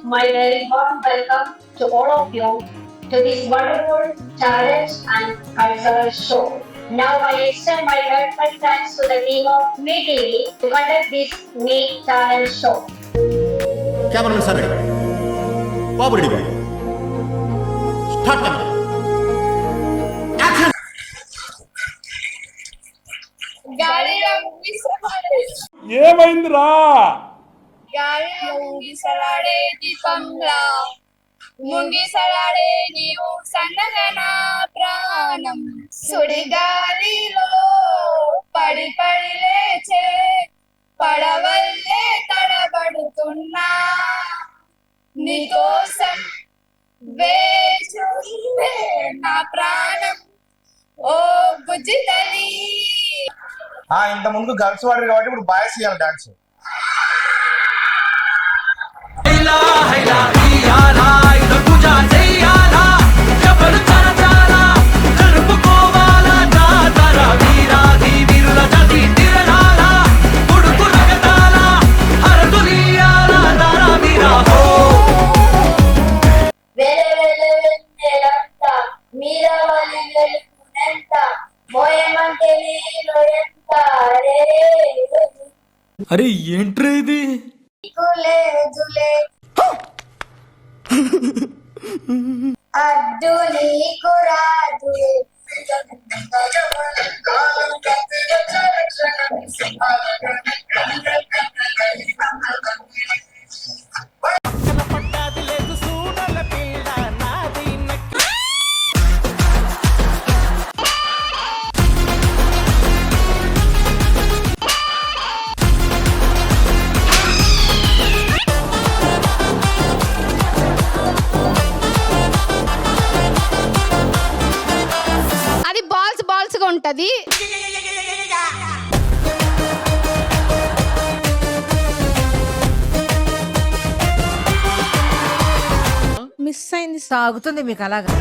my very warm welcome to all of you to this wonderful challenge and cultural show. Now I extend my heartfelt thanks to the team of MeTV to conduct this Meet Challenge show. Cameraman sir, Bob ready. Start camera. Action. ఏమైందిరా? గాలిలో ఊగిసలాడే దీపంలా ముంగిసలాడే నీవు సన్నగా నా ప్రాణం సుడిగాలిలో పడి పడి లేచే పడవల్లే తడబడుతున్నా నీకోసం వేచుందే నా ప్రాణం ఓ బుజ్జి తల్లి. ఇంత ముందు గర్ల్స్ వాడారు కాబట్టి ఇప్పుడు బాయ్స్ చేయాలి డాన్స్. అరే ఏంట్రా ఇది? అడ్డు నీకు రాదు ఉంటది. మిస్ అయింది. సాగుతుంది మీకు అలాగా.